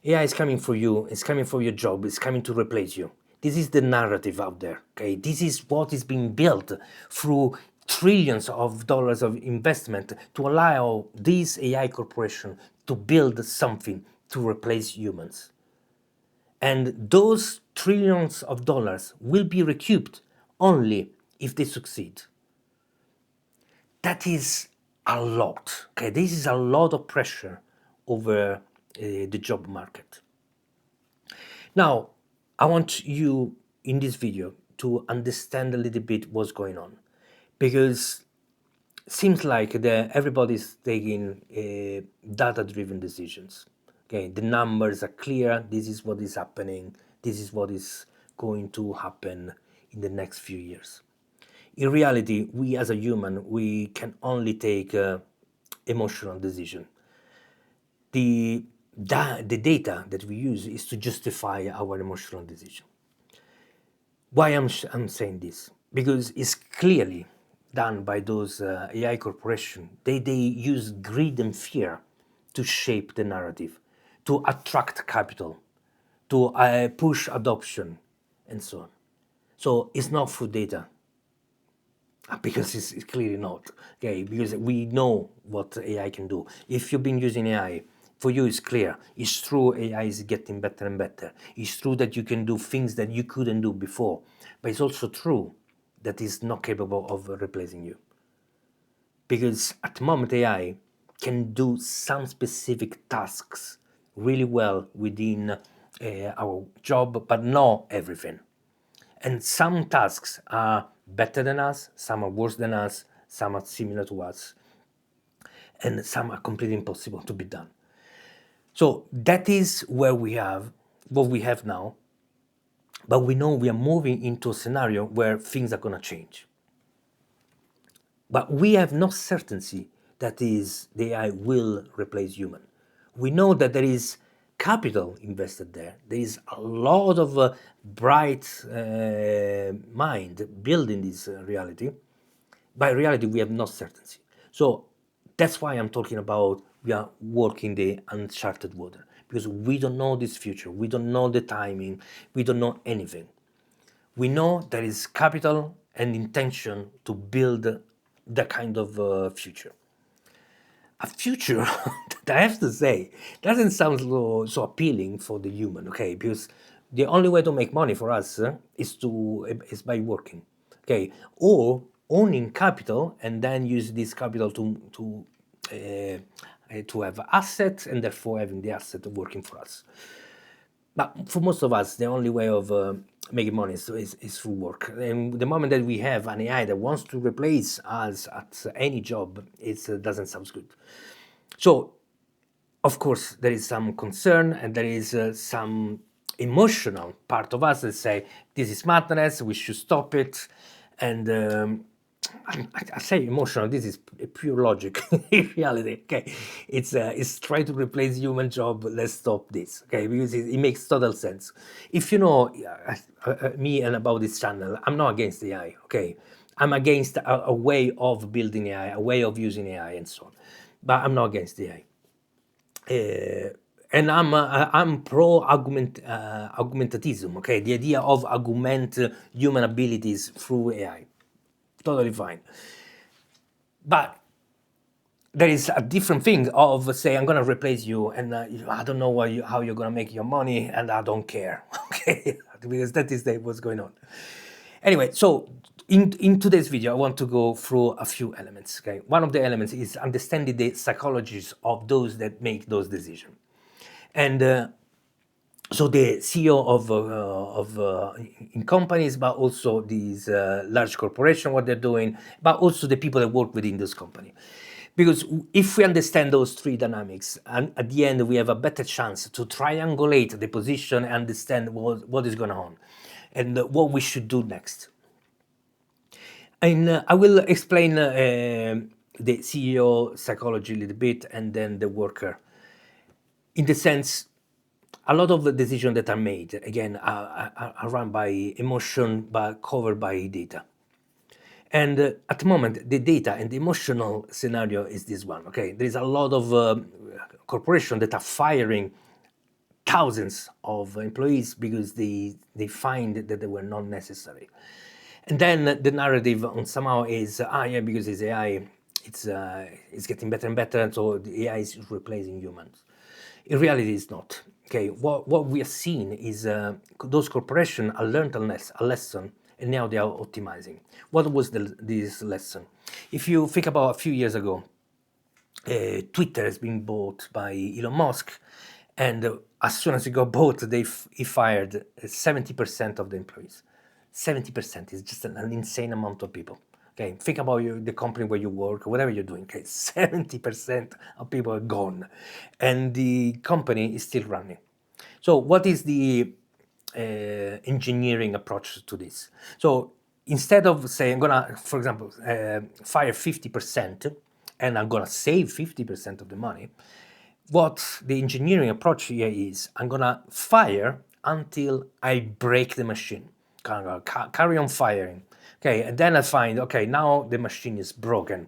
AI is coming for you, it's coming for your job, it's coming to replace you. This is the narrative out there, okay? This is what is being built through trillions of dollars of investment to allow these AI corporations to build something to replace humans. And those trillions of dollars will be recouped only if they succeed. That is a lot, okay? This is a lot of pressure over the job market. Now, I want you in this video to understand a little bit what's going on, because it seems like everybody's taking data-driven decisions. Okay, the numbers are clear. This is what is happening. This is what is going to happen in the next few years. In reality, we as a human, we can only take emotional decision. The data that we use is to justify our emotional decision. Why I'm saying this? Because it's clearly done by those AI corporations. They use greed and fear to shape the narrative, to attract capital, to push adoption, and so on. So it's not through data, because it's clearly not. Okay, because we know what AI can do. If you've been using AI, for you it's clear. It's true, AI is getting better and better. It's true that you can do things that you couldn't do before. But it's also true that it's not capable of replacing you. Because at the moment AI can do some specific tasks really well within our job, but not everything. And some tasks are better than us, some are worse than us, some are similar to us, and some are completely impossible to be done. So that is where we have what we have now, but we know we are moving into a scenario where things are going to change. But we have no certainty that is the AI will replace human. We know that there is capital invested there. There is a lot of bright mind building this reality. By reality, we have no certainty. So that's why I'm talking about we are walking the uncharted water, because we don't know this future. We don't know the timing. We don't know anything. We know there is capital and intention to build that kind of future. A future that I have to say doesn't sound so appealing for the human, okay? Because the only way to make money for us is by working, okay, or owning capital and then use this capital to have assets and therefore having the asset working for us. But for most of us, the only way of making money is through work. And the moment that we have an AI that wants to replace us at any job, it doesn't sound good. So, of course, there is some concern and there is some emotional part of us that say, this is madness, we should stop it. And I say emotional, this is pure logic in reality, okay? It's trying to replace human job, let's stop this, okay? Because it makes total sense. If you know me and about this channel, I'm not against AI, okay? I'm against a way of building AI, a way of using AI and so on. But I'm not against AI. And I'm pro augmentatism, okay? The idea of augment human abilities through AI. Totally fine. But there is a different thing of say, I'm going to replace you and I don't know how you're going to make your money and I don't care, okay? Because that is what's going on. Anyway, so in today's video, I want to go through a few elements, okay? One of the elements is understanding the psychologies of those that make those decisions. And so the CEO in companies, but also these large corporations, what they're doing, but also the people that work within this company. Because if we understand those three dynamics, and at the end we have a better chance to triangulate the position and understand what is going on and what we should do next. And I will explain the CEO psychology a little bit and then the worker. In the sense, a lot of the decisions that are made, again, are run by emotion, but covered by data. And at the moment, the data and the emotional scenario is this one, okay? There is a lot of corporations that are firing thousands of employees because they find that they were not necessary. And then the narrative on somehow is, yeah, because it's AI, it's getting better and better, and so the AI is replacing humans. In reality, it's not. Okay, what we are seeing is those corporations have learned a lesson, and now they are optimizing. What was this lesson? If you think about a few years ago, Twitter has been bought by Elon Musk, and as soon as he got bought, he fired 70% of the employees. 70% is just an insane amount of people. Okay, think about the company where you work, or whatever you're doing. Okay, 70% of people are gone, and the company is still running. So, what is the engineering approach to this? So, instead of saying I'm gonna, for example, fire 50%, and I'm gonna save 50% of the money, what the engineering approach here is, I'm gonna fire until I break the machine. Carry on firing. Okay, and then I find, okay, now the machine is broken.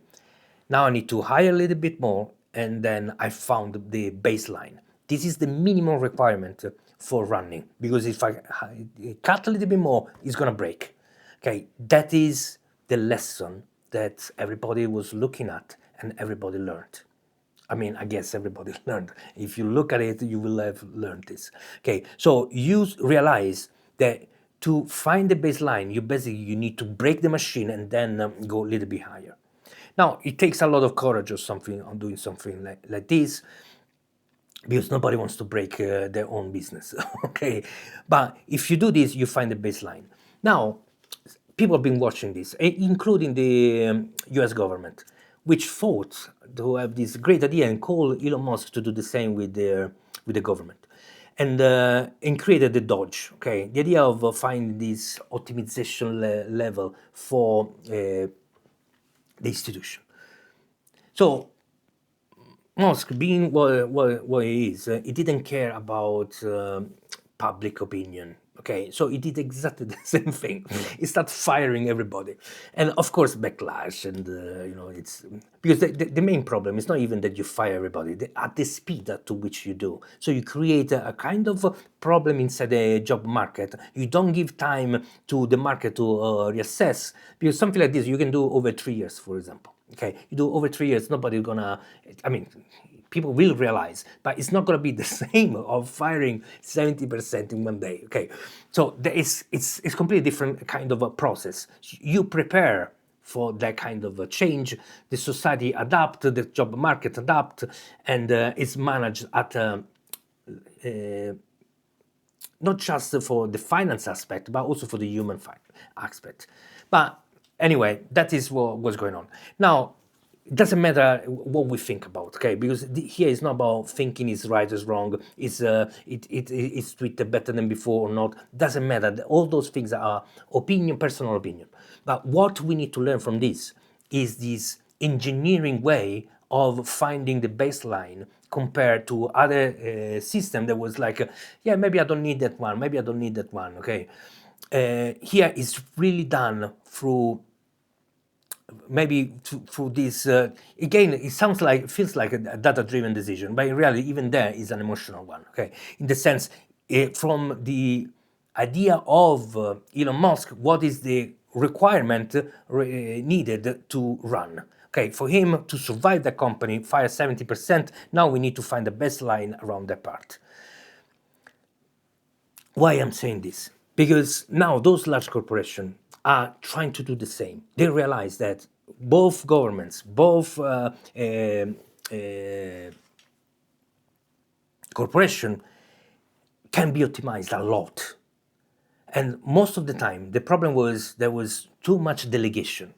Now I need to hire a little bit more, and then I found the baseline. This is the minimum requirement for running, because if I cut a little bit more, it's gonna break. Okay, that is the lesson that everybody was looking at and everybody learned. I mean, I guess everybody learned. If you look at it, you will have learned this. Okay, so you realize that to find the baseline, you need to break the machine and then go a little bit higher. Now, it takes a lot of courage or something on doing something like this, because nobody wants to break their own business. Okay, but if you do this, you find the baseline. Now, people have been watching this, including the US government, which thought to have this great idea and called Elon Musk to do the same with the government, and created the Dodge. Okay, the idea of finding this optimization level for the institution. So Musk, being what he is, he didn't care about public opinion. Okay, so he did exactly the same thing. He started firing everybody, and of course backlash, and it's because the main problem is not even that you fire everybody, at the speed to which you do. So you create a kind of problem inside the job market. You don't give time to the market to reassess, because something like this you can do over 3 years, for example. Okay, you do over 3 years, nobody's gonna. I mean, people will realize, but it's not gonna be the same of firing 70% in one day. Okay, so it's completely different kind of a process. You prepare for that kind of a change. The society adapt, the job market adapt, and it's managed at not just for the finance aspect, but also for the human aspect. But anyway, that is what's going on. Now, it doesn't matter what we think about, okay? Because here it's not about thinking is right or wrong, is Twitter better than before or not. Doesn't matter. All those things are opinion, personal opinion. But what we need to learn from this is this engineering way of finding the baseline compared to other system that was like, yeah, maybe I don't need that one, maybe I don't need that one, okay? Here is really done through maybe through this again, it feels like a data-driven decision, but in reality even there is an emotional one, okay? In the sense, from the idea of Elon Musk, what is the requirement needed to run? Okay, for him to survive the company, fire 70%, now we need to find the baseline around that part. Why I'm saying this? Because now those large corporations are trying to do the same. They realize that both governments, both corporation can be optimized a lot. And most of the time, the problem was there was too much delegation.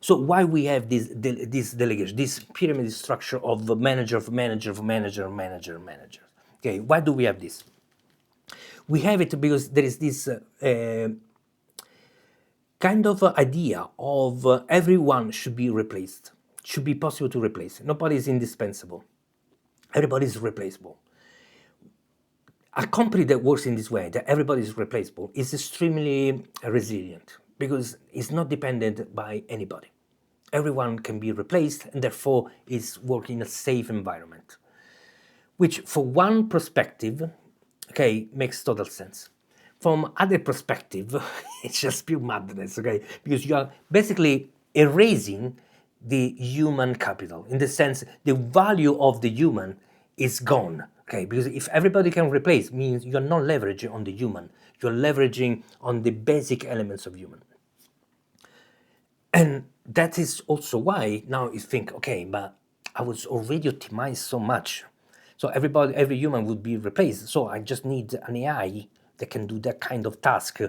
So why we have this delegation, this pyramid structure of manager, manager. Okay, why do we have this? We have it because there is this kind of idea of everyone should be replaced, should be possible to replace. Nobody is indispensable. Everybody is replaceable. A company that works in this way, that everybody is replaceable, is extremely resilient because it's not dependent by anybody. Everyone can be replaced and therefore is working in a safe environment, which for one perspective okay, makes total sense. From other perspective, it's just pure madness, okay? Because you are basically erasing the human capital, in the sense the value of the human is gone, okay? Because if everybody can replace, means you're not leveraging on the human, you're leveraging on the basic elements of human. And that is also why now you think, okay, but I was already optimized so much. So every human would be replaced. So I just need an AI that can do that kind of task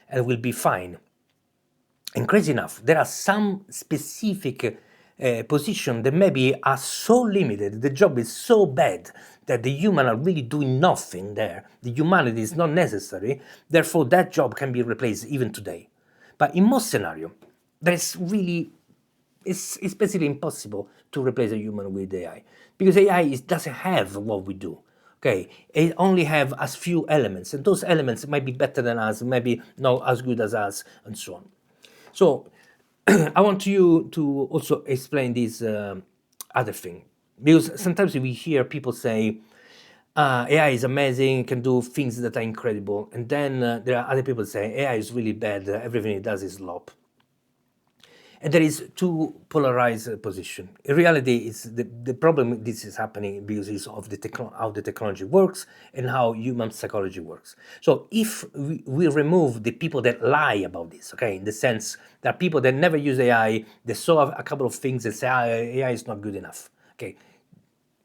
and will be fine. And crazy enough, there are some specific positions that maybe are so limited, the job is so bad that the human are really doing nothing there. The humanity is not necessary. Therefore, that job can be replaced even today. But in most scenarios, there's really it's basically impossible to replace a human with AI, because AI doesn't have what we do. Okay, it only have as few elements, and those elements might be better than us, maybe not as good as us, and so on. So I want you to also explain this other thing, because sometimes we hear people say AI is amazing, can do things that are incredible, and then there are other people saying AI is really bad, everything it does is slop. And there is two polarized position. In reality, it's the problem this is happening because it's of how the technology works and how human psychology works. So if we remove the people that lie about this, okay, in the sense that people that never use AI, they saw a couple of things and say, AI is not good enough, okay,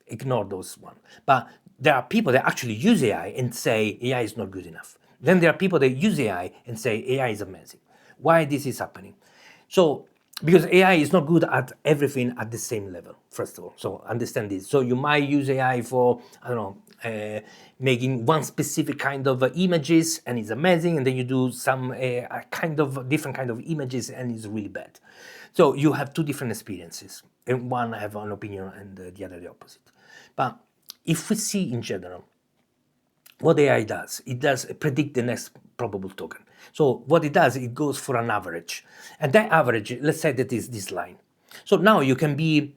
ignore those one. But there are people that actually use AI and say AI is not good enough. Then there are people that use AI and say AI is amazing. Why this is happening? So because AI is not good at everything at the same level, first of all. So understand this. So you might use AI for, I don't know, making one specific kind of images and it's amazing, and then you do some kind of different kind of images and it's really bad. So you have two different experiences, and one have an opinion and the other the opposite. But if we see in general, what AI does, it does predict the next probable token. So what it does, it goes for an average. And that average, let's say that is this line. So now you can be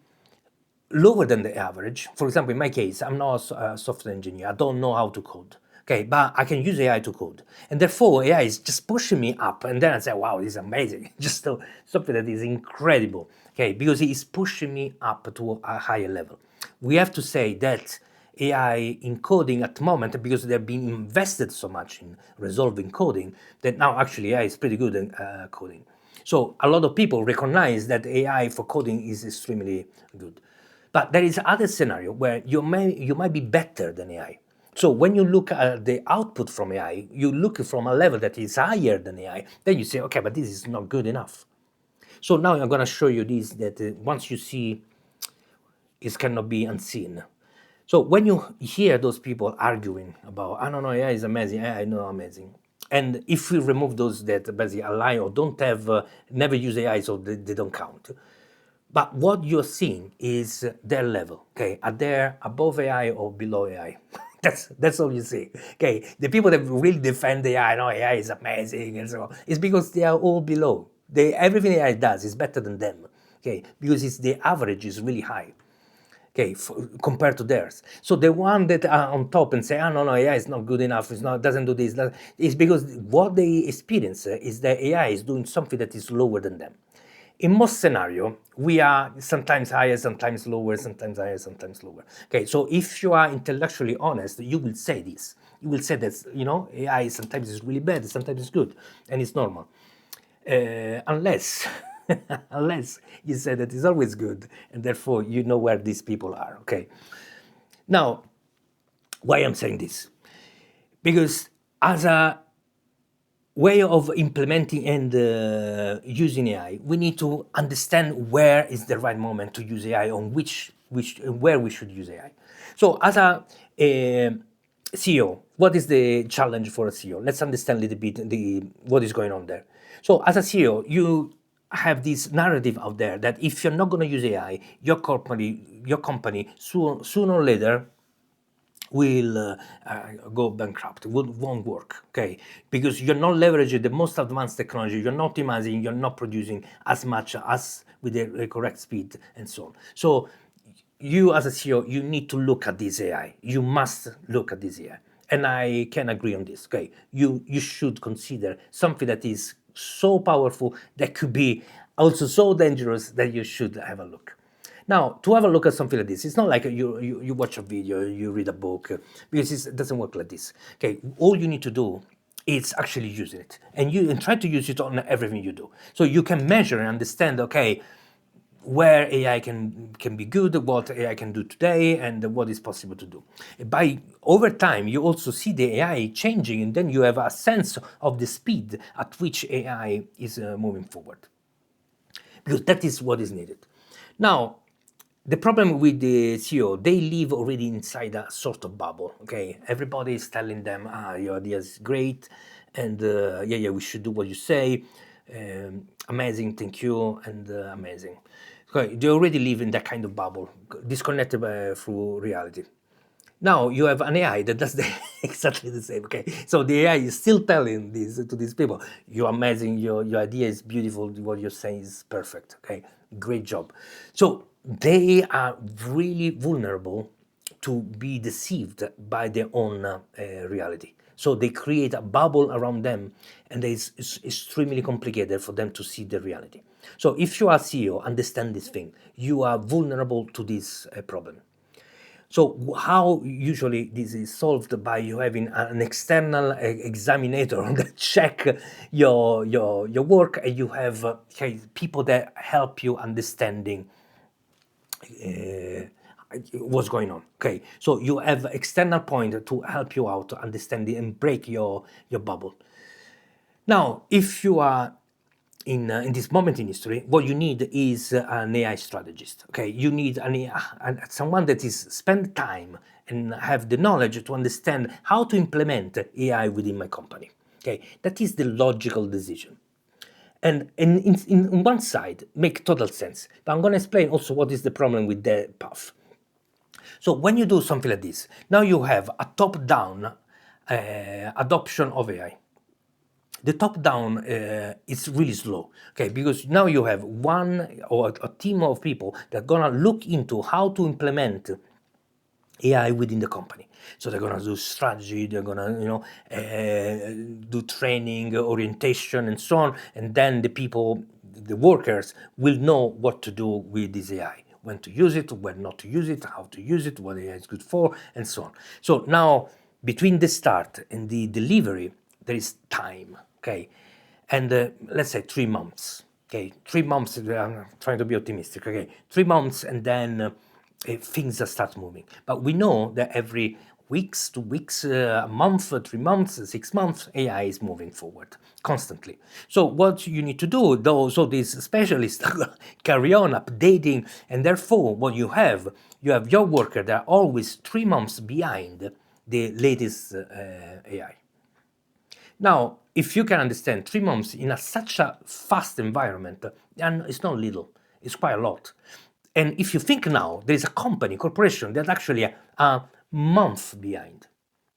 lower than the average. For example, in my case, I'm not a software engineer. I don't know how to code. Okay, but I can use AI to code. And therefore, AI is just pushing me up. And then I say, wow, this is amazing. Just something that is incredible. Okay, because it is pushing me up to a higher level. We have to say that AI in coding at the moment, because they've been invested so much in resolving coding, that now actually AI is pretty good at coding. So a lot of people recognize that AI for coding is extremely good. But there is other scenario where you might be better than AI. So when you look at the output from AI, you look from a level that is higher than AI, then you say, okay, but this is not good enough. So now I'm going to show you this, that once you see, it cannot be unseen. So when you hear those people arguing about, I don't know, AI is amazing, AI is not amazing. And if we remove those that basically lie or don't have, never use AI, so they don't count. But what you're seeing is their level, okay? Are they above AI or below AI? That's all you see, okay? The people that really defend AI, no, AI is amazing and so on, it's because they are all below. Everything AI does is better than them, okay? Because the average is really high, okay, compared to theirs. So the one that are on top and say, oh, no, AI is not good enough, doesn't do this, is because what they experience is that AI is doing something that is lower than them. In most scenario, we are sometimes higher, sometimes lower, sometimes higher, sometimes lower. Okay, so if you are intellectually honest, you will say this. You will say that, AI sometimes is really bad, sometimes it's good, and it's normal. Unless, unless you say that it's always good, and therefore you know where these people are, okay? Now, why I'm saying this? Because as a way of implementing and using AI, we need to understand where is the right moment to use AI, on where we should use AI. So as a CEO, what is the challenge for a CEO? Let's understand a little bit what is going on there. So as a CEO, you have this narrative out there that if you're not going to use AI, your company sooner or later will go bankrupt, won't work, okay? Because you're not leveraging the most advanced technology, you're not optimizing, you're not producing as much as with the correct speed and so on. So you as a CEO, you need to look at this AI. You must look at this AI. and I can agree on this. Okay, you should consider something that is so powerful that could be also so dangerous that you should have a look. Now, to have a look at something like this, it's not like you watch a video, you read a book, because it doesn't work like this. Okay, all you need to do is actually using it, and try to use it on everything you do, so you can measure and understand. Okay, where AI can be good, what AI can do today, and what is possible to do. By over time, you also see the AI changing, and then you have a sense of the speed at which AI is moving forward, because that is what is needed. Now, the problem with the CEO, they live already inside a sort of bubble. Okay, everybody is telling them, your idea is great, and yeah, we should do what you say. Amazing, thank you, and amazing. Okay, they already live in that kind of bubble, disconnected through reality. Now you have an AI that does exactly the same. Okay, so the AI is still telling this to these people: "You're amazing. Your idea is beautiful. What you're saying is perfect. Okay, great job." So they are really vulnerable to be deceived by their own reality. So they create a bubble around them, and it's extremely complicated for them to see the reality. So if you are CEO, understand this thing. You are vulnerable to this problem. So how usually this is solved? By you having an external examiner that check your work, and you have people that help you understanding what's going on. Okay, so you have external point to help you out to understand and break your bubble. Now, if you are in this moment in history, what you need is an AI strategist. Okay, you need someone that is spend time and have the knowledge to understand how to implement AI within my company. Okay, that is the logical decision. And in one side, make total sense. But I'm going to explain also what is the problem with the path. So when you do something like this, now you have a top-down adoption of AI. The top down is really slow, okay, because now you have one or a team of people that are gonna look into how to implement AI within the company. So they're gonna do strategy, they're gonna do training, orientation, and so on, and then the people, the workers, will know what to do with this AI, when to use it, when not to use it, how to use it, what AI is good for, and so on. So now between the start and the delivery, there is time, okay, and let's say 3 months. Okay, 3 months. I'm trying to be optimistic. Okay, 3 months, and then things start moving. But we know that every weeks, 2 weeks, a month, 3 months, 6 months, AI is moving forward constantly. So what you need to do, though, so these specialists carry on updating, and therefore what you have your worker that are always 3 months behind the latest AI. Now, if you can understand 3 months in such a fast environment, and it's not little, it's quite a lot. And if you think now, there is a company, corporation that actually a month behind,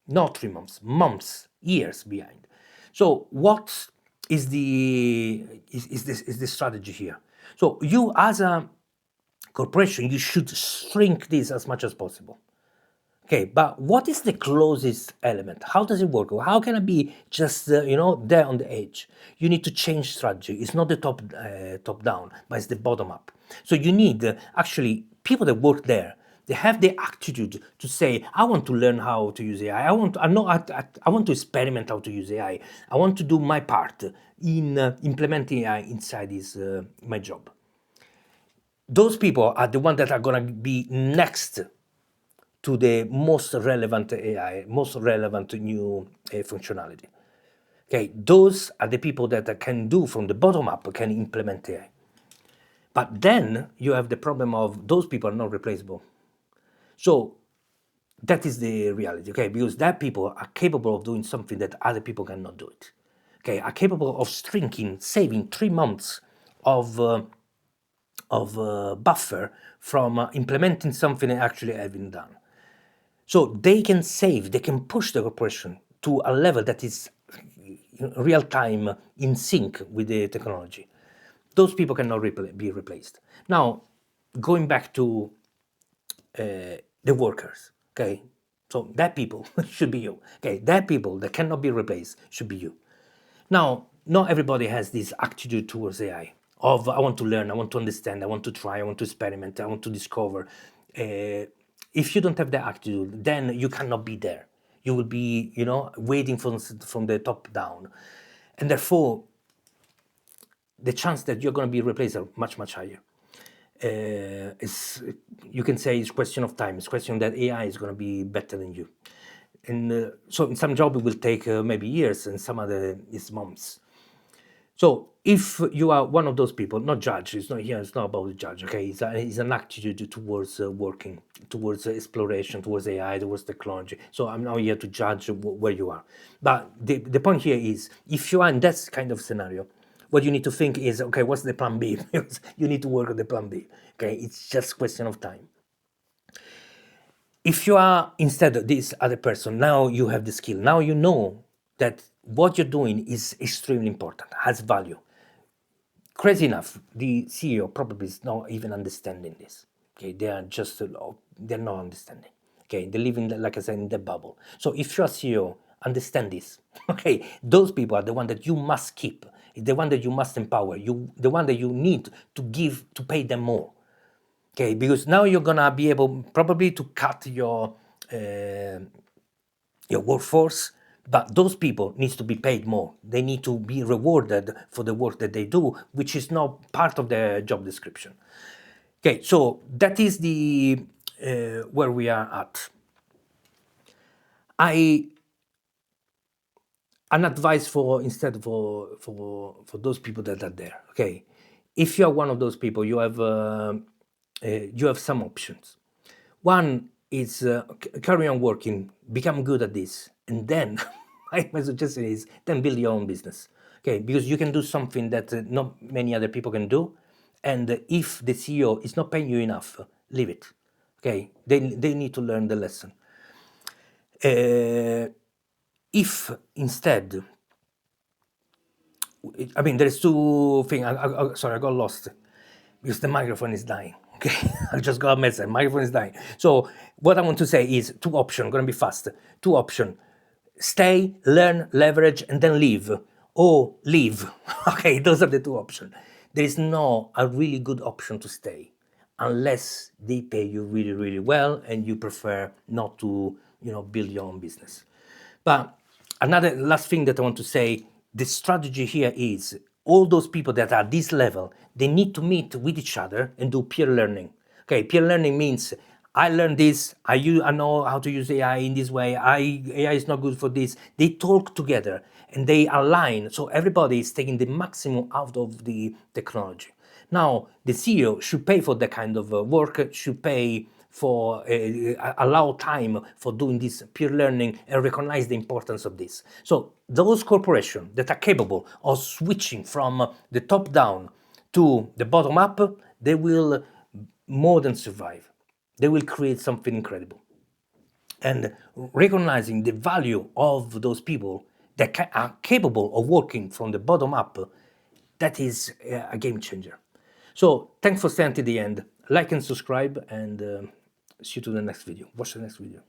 not 3 months, months, years behind. So what is the strategy here? So you as a corporation, you should shrink this as much as possible. Okay, but what is the closest element? How does it work? How can I be just there on the edge? You need to change strategy. It's not the top down, but it's the bottom up. So you need actually people that work there. They have the attitude to say, I want to learn how to use AI. I want to experiment how to use AI. I want to do my part in implementing AI inside my job. Those people are the ones that are going to be next to the most relevant AI, most relevant new functionality. Okay, those are the people that can do from the bottom up, can implement AI. But then you have the problem of those people are not replaceable. So that is the reality, okay? Because that people are capable of doing something that other people cannot do it. Okay, are capable of saving 3 months of buffer from implementing something and actually having done. So they can push the corporation to a level that is real time in sync with the technology. Those people cannot be replaced. Now, going back to the workers, okay, So that people should be you. Okay, that people that cannot be replaced should be you. Now, not everybody has this attitude towards AI of I want to learn, I want to understand, I want to try, I want to experiment, I want to discover. If you don't have that attitude, then you cannot be there. You will be, waiting from the top down, and therefore the chance that you're going to be replaced are much, much higher. You can say it's question of time. It's question that AI is going to be better than you. And so in some job it will take maybe years, and some other is months. So if you are one of those people, not judge, it's not here, it's not about the judge, okay? It's an attitude towards working, towards exploration, towards AI, towards technology. So I'm not here to judge where you are. But the point here is, if you are in that kind of scenario, what you need to think is, okay, what's the plan B? You need to work on the plan B, okay? It's just a question of time. If you are instead of this other person, now you have the skill. Now you know that what you're doing is extremely important, has value. Crazy enough, the CEO probably is not even understanding this. Okay, they are just they're not understanding. Okay, they live in, like I said, in the bubble. So if you're a CEO, understand this. Okay, those people are the one that you must keep, the one that you must empower, the one that you need to pay them more. Okay, because now you're gonna be able probably to cut your workforce, but those people needs to be paid more. They need to be rewarded for the work that they do, which is not part of their job description. Okay, so that is the where we are at. An advice for those people that are there. Okay, if you are one of those people, you have some options. One is carry on working, become good at this, and then my suggestion is then build your own business. Okay, because you can do something that not many other people can do, and if the CEO is not paying you enough, leave it. Okay, they need to learn the lesson. If instead, I mean, there's two things. Sorry, I got lost because the microphone is dying. Okay, I just got a message. Microphone is dying. So what I want to say is two options. Going to be fast. Two options: stay, learn, leverage, and then leave, or leave. Okay, those are the two options. There is no a really good option to stay unless they pay you really, really well, and you prefer not to, build your own business. But another last thing that I want to say, the strategy here is all those people that are at this level, they need to meet with each other and do peer learning. Okay, peer learning means I learned this, I know how to use AI in this way, AI is not good for this. They talk together and they align, so everybody is taking the maximum out of the technology. Now, the CEO should pay for that kind of work, should pay for allow time for doing this peer learning and recognize the importance of this. So those corporations that are capable of switching from the top down to the bottom up, they will more than survive. They will create something incredible. And recognizing the value of those people that are capable of working from the bottom up, that is a game changer. So thanks for staying to the end. Like and subscribe, and see you to the next video. Watch the next video.